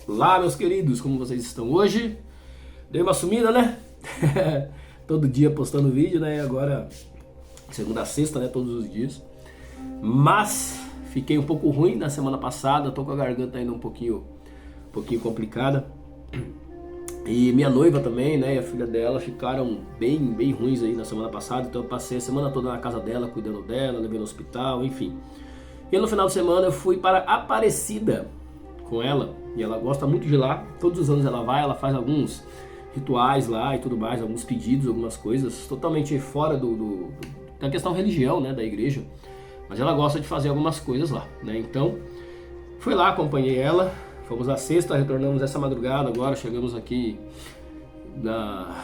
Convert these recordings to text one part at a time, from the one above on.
Olá, meus queridos, como vocês estão hoje? Dei uma sumida, né? Todo dia postando vídeo, né? Agora, segunda a sexta, né? Todos os dias. Mas fiquei um pouco ruim na semana passada, tô com a garganta ainda um pouquinho complicada. E minha noiva também, né? E a filha dela ficaram bem ruins aí na semana passada. Então eu passei a semana toda na casa dela, cuidando dela, levei no hospital, enfim. E no final de semana eu fui para Aparecida com ela, e ela gosta muito de ir lá. Todos os anos ela vai, ela faz alguns rituais lá e tudo mais, alguns pedidos, algumas coisas totalmente fora da questão religião, né, da igreja, mas ela gosta de fazer algumas coisas lá, né? Então fui lá, acompanhei ela, fomos na sexta, retornamos essa madrugada, agora chegamos aqui na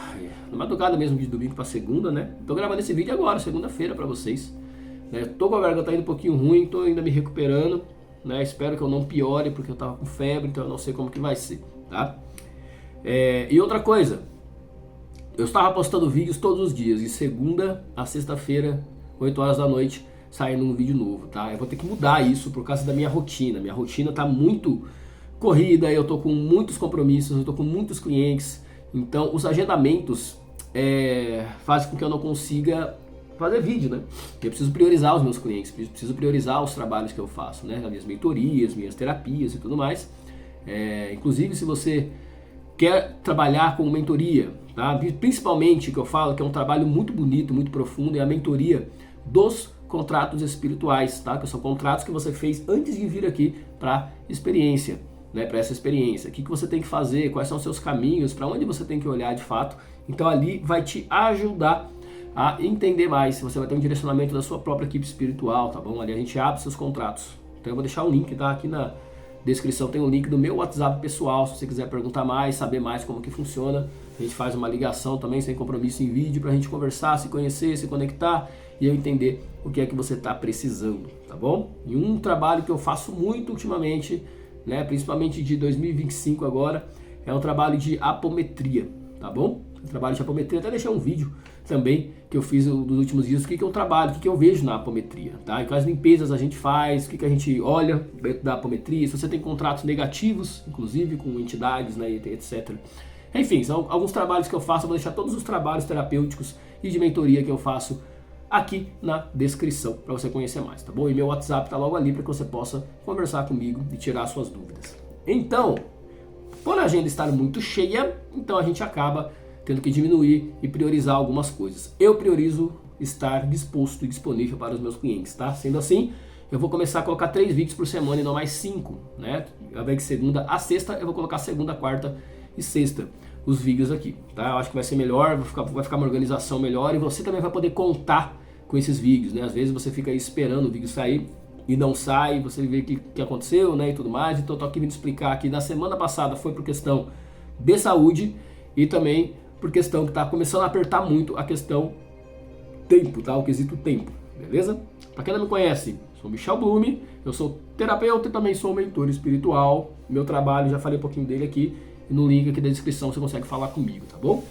madrugada mesmo de domingo para segunda, né? Tô gravando esse vídeo agora, segunda-feira, para vocês, né? Tô com a garganta ainda um pouquinho ruim, tô ainda me recuperando, né? Espero que eu não piore, porque eu tava com febre, então eu não sei como que vai ser, tá? E outra coisa, eu estava postando vídeos todos os dias, de segunda a sexta-feira, 8 horas da noite, saindo um vídeo novo, tá? Eu vou ter que mudar isso por causa da minha rotina. Minha rotina tá muito corrida, eu tô com muitos compromissos, eu tô com muitos clientes, então os agendamentos fazem com que eu não consiga fazer vídeo, né? Eu preciso priorizar os meus clientes, preciso priorizar os trabalhos que eu faço, né? As minhas mentorias, minhas terapias e tudo mais. Inclusive, se você quer trabalhar com mentoria, tá? Principalmente, que eu falo que é um trabalho muito bonito, muito profundo, é a mentoria dos contratos espirituais, tá? Que são contratos que você fez antes de vir aqui para experiência, né? Para essa experiência. O que você tem que fazer, quais são os seus caminhos, para onde você tem que olhar de fato. Então ali vai te ajudar a entender mais, se você vai ter um direcionamento da sua própria equipe espiritual, tá bom? Ali a gente abre seus contratos. Então eu vou deixar o link, tá? Aqui na descrição tem o link do meu WhatsApp pessoal, se você quiser perguntar mais, saber mais como que funciona. A gente faz uma ligação também, sem compromisso em vídeo, pra gente conversar, se conhecer, se conectar e eu entender o que é que você tá precisando, tá bom? E um trabalho que eu faço muito ultimamente, né? Principalmente de 2025 agora, é um trabalho de apometria, tá bom? Trabalho de apometria, até deixei um vídeo também que eu fiz dos últimos dias, o que eu trabalho, o que eu vejo na apometria, tá? E quais limpezas a gente faz, o que a gente olha dentro da apometria, se você tem contratos negativos, inclusive com entidades, né, etc. Enfim, são alguns trabalhos que eu faço, eu vou deixar todos os trabalhos terapêuticos e de mentoria que eu faço aqui na descrição para você conhecer mais, tá bom? E meu WhatsApp tá logo ali para que você possa conversar comigo e tirar suas dúvidas. Então, por a agenda estar muito cheia, então a gente acaba tendo que diminuir e priorizar algumas coisas. Eu priorizo estar disposto e disponível para os meus clientes, tá? Sendo assim, eu vou começar a colocar 3 vídeos por semana e não mais 5, né? Ao invés de segunda a sexta, eu vou colocar segunda, quarta e sexta os vídeos aqui, tá? Eu acho que vai ser melhor, vai ficar uma organização melhor e você também vai poder contar com esses vídeos, né? Às vezes você fica aí esperando o vídeo sair e não sai, você vê o que aconteceu, né? E tudo mais. Então eu tô aqui vindo explicar que na semana passada foi por questão de saúde e também por questão que está começando a apertar muito a questão tempo, tá? O quesito tempo, beleza? Para quem não me conhece, sou Michel Blume, eu sou terapeuta e também sou mentor espiritual. Meu trabalho, já falei um pouquinho dele aqui, e no link aqui da descrição você consegue falar comigo, tá bom?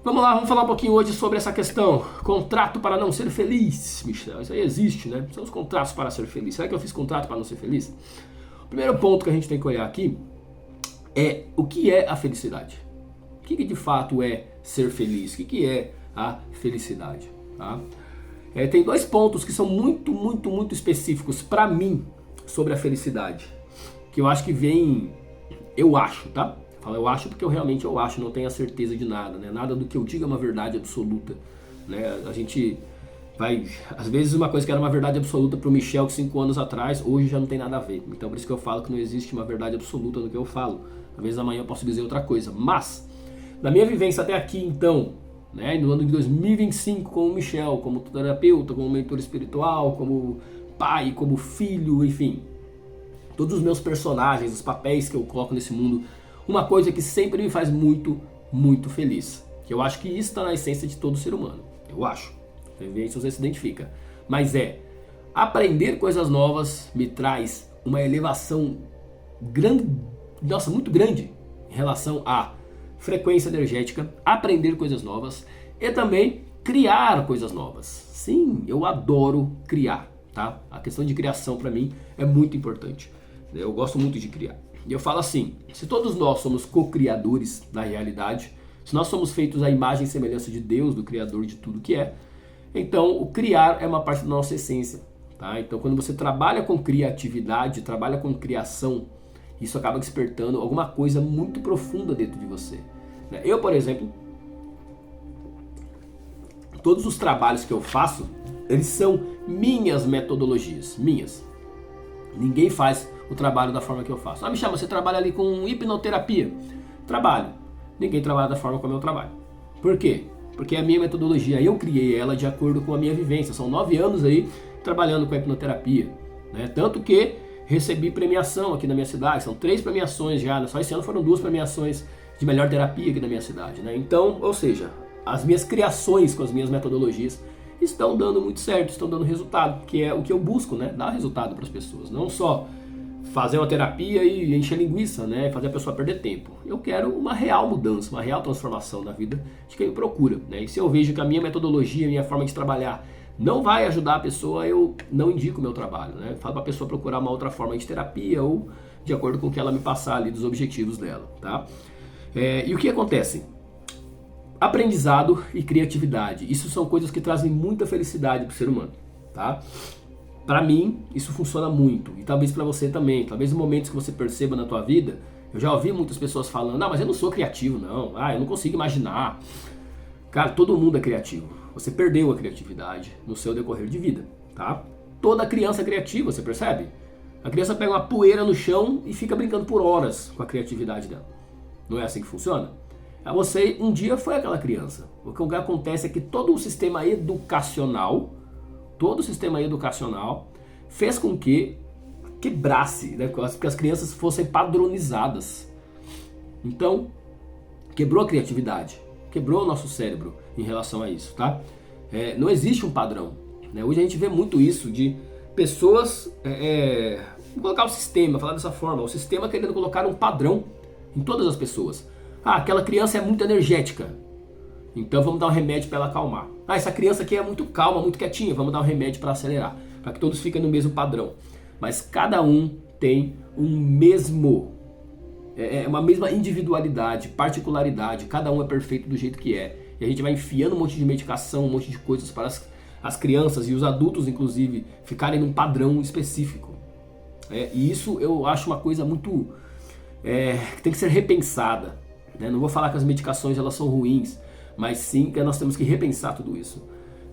Vamos lá, vamos falar um pouquinho hoje sobre essa questão, contrato para não ser feliz, Michel, isso aí existe, né? São os contratos para ser feliz. Será que eu fiz contrato para não ser feliz? O primeiro ponto que a gente tem que olhar aqui é o que é a felicidade. O que de fato é ser feliz? O que é a felicidade? Tá? Tem 2 pontos que são muito específicos para mim sobre a felicidade, que eu acho que vem, eu acho, tá? Eu acho porque realmente eu acho, não tenho a certeza de nada, né? Nada do que eu digo é uma verdade absoluta, né? A gente vai, às vezes uma coisa que era uma verdade absoluta para o Michel 5 anos atrás, hoje já não tem nada a ver. Então por isso que eu falo que não existe uma verdade absoluta no que eu falo. Às vezes amanhã eu posso dizer outra coisa, mas na minha vivência até aqui, então, né, no ano de 2025, como Michel, como terapeuta, como mentor espiritual, como pai, como filho, enfim, todos os meus personagens, os papéis que eu coloco nesse mundo, uma coisa que sempre me faz muito feliz, que eu acho que isso está na essência de todo ser humano, eu acho, se você se identifica, mas aprender coisas novas me traz uma elevação grande, nossa, muito grande em relação a frequência energética, aprender coisas novas e também criar coisas novas. Sim, eu adoro criar, tá? A questão de criação para mim é muito importante. Eu gosto muito de criar. E eu falo assim, se todos nós somos co-criadores da realidade, se nós somos feitos à imagem e semelhança de Deus, do Criador de tudo que é, então o criar é uma parte da nossa essência. Tá? Então quando você trabalha com criatividade, trabalha com criação, isso acaba despertando alguma coisa muito profunda dentro de você. Eu, por exemplo, todos os trabalhos que eu faço, eles são minhas metodologias, minhas. Ninguém faz o trabalho da forma que eu faço. Ah, Michel, você trabalha ali com hipnoterapia? Trabalho. Ninguém trabalha da forma como eu trabalho. Por quê? Porque é a minha metodologia, eu criei ela de acordo com a minha vivência. São 9 anos aí trabalhando com a hipnoterapia, né? Tanto que recebi premiação aqui na minha cidade, são 3 premiações já, só esse ano foram 2 premiações de melhor terapia aqui na minha cidade, né? Então, ou seja, as minhas criações com as minhas metodologias estão dando muito certo, estão dando resultado, que é o que eu busco, né? Dar resultado para as pessoas, não só fazer uma terapia e encher linguiça, né? Fazer a pessoa perder tempo. Eu quero uma real mudança, uma real transformação na vida de quem me procura, né? E se eu vejo que a minha metodologia, a minha forma de trabalhar não vai ajudar a pessoa, eu não indico o meu trabalho, né? Falo para a pessoa procurar uma outra forma de terapia ou de acordo com o que ela me passar ali dos objetivos dela, tá? E o que acontece? Aprendizado e criatividade, isso são coisas que trazem muita felicidade para o ser humano, tá? Para mim, isso funciona muito, e talvez para você também. Talvez em momentos que você perceba na tua vida, eu já ouvi muitas pessoas falando, mas eu não sou criativo não, eu não consigo imaginar. Cara, todo mundo é criativo. Você perdeu a criatividade no seu decorrer de vida, tá? Toda criança é criativa, você percebe? A criança pega uma poeira no chão e fica brincando por horas com a criatividade dela. Não é assim que funciona? Você um dia foi aquela criança. O que acontece é que todo o sistema educacional fez com que quebrasse, né? Que as crianças fossem padronizadas. Então, quebrou a criatividade, quebrou o nosso cérebro em relação a isso, tá? Não existe um padrão, né? Hoje a gente vê muito isso de pessoas, vou colocar o sistema, falar dessa forma, o sistema querendo colocar um padrão em todas as pessoas. Aquela criança é muito energética, então vamos dar um remédio para ela acalmar. Essa criança aqui é muito calma, muito quietinha, vamos dar um remédio para acelerar, para que todos fiquem no mesmo padrão. Mas cada um tem uma mesma individualidade, particularidade, cada um é perfeito do jeito que é. E a gente vai enfiando um monte de medicação, um monte de coisas para as crianças e os adultos, inclusive, ficarem num padrão específico. E isso eu acho uma coisa muito... que tem que ser repensada. Né? Não vou falar que as medicações elas são ruins, mas sim que nós temos que repensar tudo isso.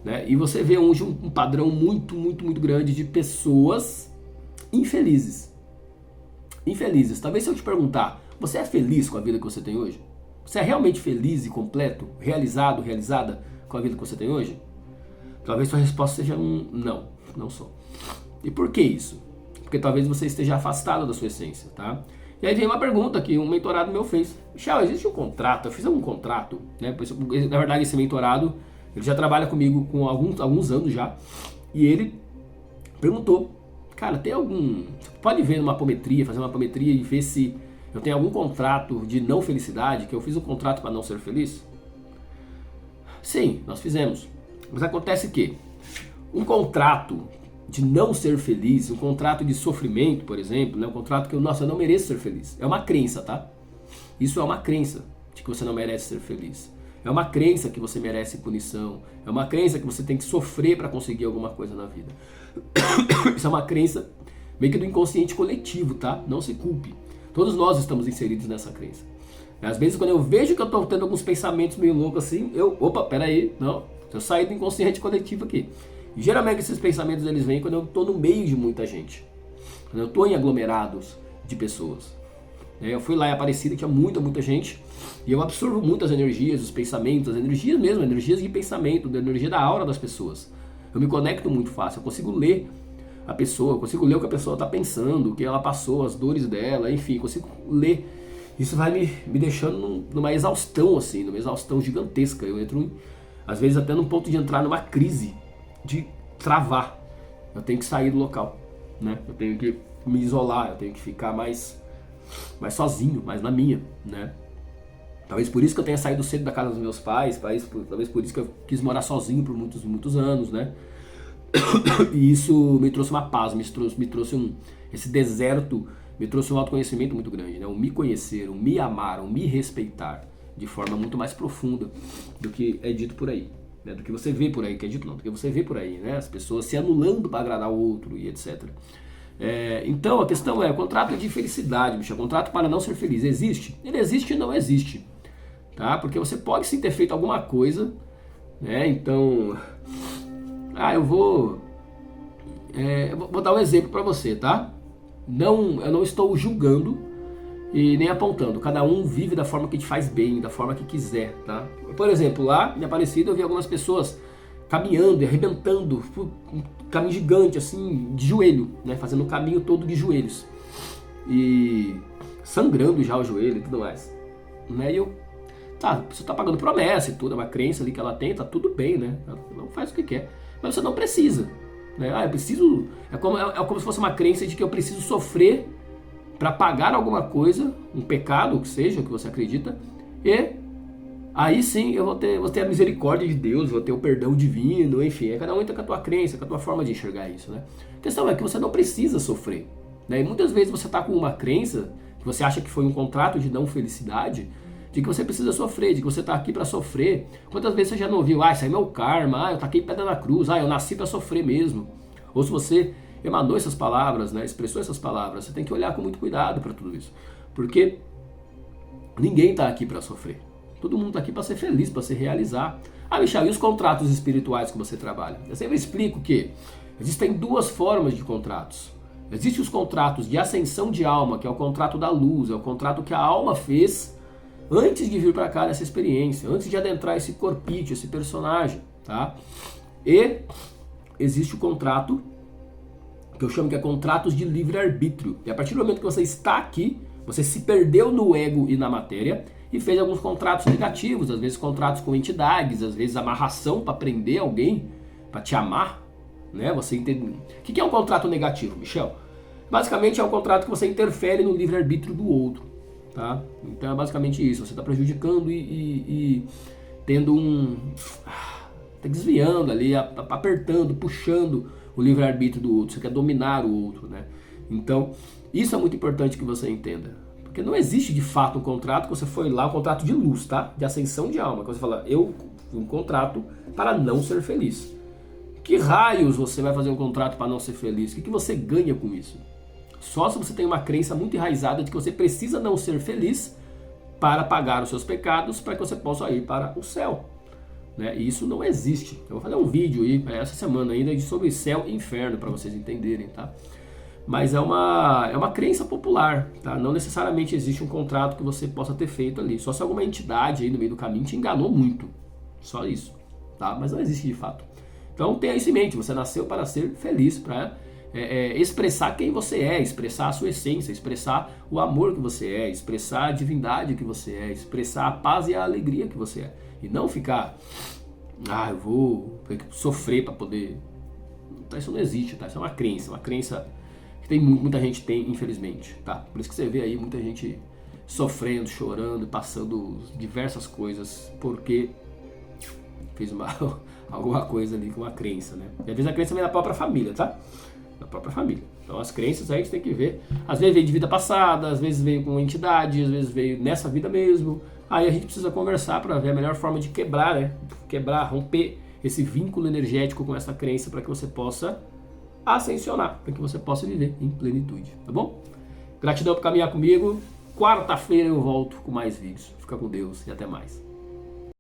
Né? E você vê hoje um padrão muito, muito, muito grande de pessoas infelizes. Infelizes. Talvez se eu te perguntar, você é feliz com a vida que você tem hoje? Você é realmente feliz e completo, realizado, realizada com a vida que você tem hoje? Talvez sua resposta seja não, não sou. E por que isso? Porque talvez você esteja afastado da sua essência, tá? E aí vem uma pergunta que um mentorado meu fez. Michel, existe um contrato? Eu fiz algum contrato, né? Na verdade, esse mentorado, ele já trabalha comigo com alguns anos já. E ele perguntou, cara, tem algum... Você pode ver numa apometria, fazer uma apometria e ver se eu tenho algum contrato de não felicidade, que eu fiz um contrato para não ser feliz? Sim, nós fizemos. Mas acontece que um contrato de não ser feliz, um contrato de sofrimento, por exemplo, né? Um contrato que eu não mereço ser feliz. É uma crença, tá? Isso é uma crença de que você não merece ser feliz. É uma crença que você merece punição. É uma crença que você tem que sofrer para conseguir alguma coisa na vida. Isso é uma crença meio que do inconsciente coletivo, tá? Não se culpe. Todos nós estamos inseridos nessa crença. Às vezes quando eu vejo que eu estou tendo alguns pensamentos meio loucos assim, opa, peraí, não, eu saí do inconsciente coletivo aqui. E geralmente esses pensamentos eles vêm quando eu estou no meio de muita gente. Quando eu estou em aglomerados de pessoas. Eu fui lá em Aparecida, tinha muita gente, e eu absorvo muitas energias, os pensamentos, as energias mesmo, energias de pensamento, da energia da aura das pessoas. Eu me conecto muito fácil, eu consigo ler a pessoa, eu consigo ler o que a pessoa está pensando, o que ela passou, as dores dela, enfim, eu consigo ler. Isso vai me deixando numa exaustão, assim, numa exaustão gigantesca. Eu entro, às vezes, até num ponto de entrar numa crise, de travar. Eu tenho que sair do local, né? Eu tenho que me isolar, eu tenho que ficar mais sozinho, mais na minha, né? Talvez por isso que eu tenha saído cedo da casa dos meus pais, talvez por isso que eu quis morar sozinho por muitos anos, né? E isso me trouxe uma paz, me trouxe esse deserto me trouxe um autoconhecimento muito grande, né? O me conhecer, o me amar, o me respeitar de forma muito mais profunda do que é dito por aí, né? Do que você vê por aí, que é dito não, do que você vê por aí, né? As pessoas se anulando para agradar o outro e etc. Então a questão é, o contrato de felicidade, bicho, o contrato para não ser feliz, existe? Ele existe e não existe, tá? Porque você pode sim ter feito alguma coisa, né? Então, eu vou dar um exemplo para você, tá? Eu não estou julgando e nem apontando. Cada um vive da forma que te faz bem, da forma que quiser, tá? Por exemplo, lá em Aparecida eu vi algumas pessoas caminhando e arrebentando, um caminho gigante, assim, de joelho, né? Fazendo um caminho todo de joelhos. E sangrando já o joelho e tudo mais. Né? E eu, você tá pagando promessa e tudo, é uma crença ali que ela tem, tá tudo bem, né? Ela não faz o que quer. Mas você não precisa. Né? Eu preciso... É como se fosse uma crença de que eu preciso sofrer para pagar alguma coisa, um pecado, o que seja, o que você acredita, e aí sim eu vou ter a misericórdia de Deus, vou ter o perdão divino, enfim, cada um entra com a tua crença, com a tua forma de enxergar isso, né? A questão é que você não precisa sofrer, né? E muitas vezes você está com uma crença, que você acha que foi um contrato de não felicidade, de que você precisa sofrer, de que você está aqui para sofrer. Quantas vezes você já não ouviu, isso aí é meu karma, eu taquei pedra na cruz, eu nasci para sofrer mesmo. Ou se você emanou essas palavras, né, expressou essas palavras, você tem que olhar com muito cuidado para tudo isso. Porque ninguém está aqui para sofrer. Todo mundo está aqui para ser feliz, para se realizar. Michel, e os contratos espirituais que você trabalha? Eu sempre explico que existem duas formas de contratos. Existem os contratos de ascensão de alma, que é o contrato da luz, é o contrato que a alma fez antes de vir para cá nessa experiência, antes de adentrar esse corpício, esse personagem, tá? E existe o contrato que eu chamo que é contratos de livre-arbítrio. E a partir do momento que você está aqui, você se perdeu no ego e na matéria e fez alguns contratos negativos, às vezes contratos com entidades, às vezes amarração para prender alguém, para te amar, né? Você entende? O que é um contrato negativo, Michel? Basicamente é um contrato que você interfere no livre-arbítrio do outro, tá? Então é basicamente isso, você está prejudicando e tendo tá desviando ali, apertando, puxando o livre-arbítrio do outro, você quer dominar o outro, né? Então, isso é muito importante que você entenda. Porque não existe de fato um contrato que você foi lá, um contrato de luz, tá? De ascensão de alma, que você fala, um contrato para não ser feliz. Que raios você vai fazer um contrato para não ser feliz? O que você ganha com isso? Só se você tem uma crença muito enraizada de que você precisa não ser feliz para pagar os seus pecados, para que você possa ir para o céu. Né? E isso não existe. Eu vou fazer um vídeo aí essa semana ainda sobre céu e inferno para vocês entenderem, tá? Mas é uma crença popular, tá? Não necessariamente existe um contrato que você possa ter feito ali. Só se alguma entidade aí no meio do caminho te enganou muito. Só isso, tá? Mas não existe de fato. Então tenha isso em mente. Você nasceu para ser feliz, para expressar quem você é, expressar a sua essência, expressar o amor que você é, expressar a divindade que você é, expressar a paz e a alegria que você é. E não ficar, eu vou sofrer para poder... Isso não existe, tá? Isso é uma crença que tem muita gente tem, infelizmente, tá? Por isso que você vê aí muita gente sofrendo, chorando, passando diversas coisas, porque fez alguma coisa ali com uma crença, né? E às vezes a crença vem da própria família, tá? Da própria família. Então as crenças aí a gente tem que ver. Às vezes veio de vida passada, às vezes veio com entidade, às vezes veio nessa vida mesmo. Aí a gente precisa conversar para ver a melhor forma de quebrar, né? Quebrar, romper esse vínculo energético com essa crença para que você possa ascensionar, para que você possa viver em plenitude, tá bom? Gratidão por caminhar comigo. Quarta-feira eu volto com mais vídeos. Fica com Deus e até mais.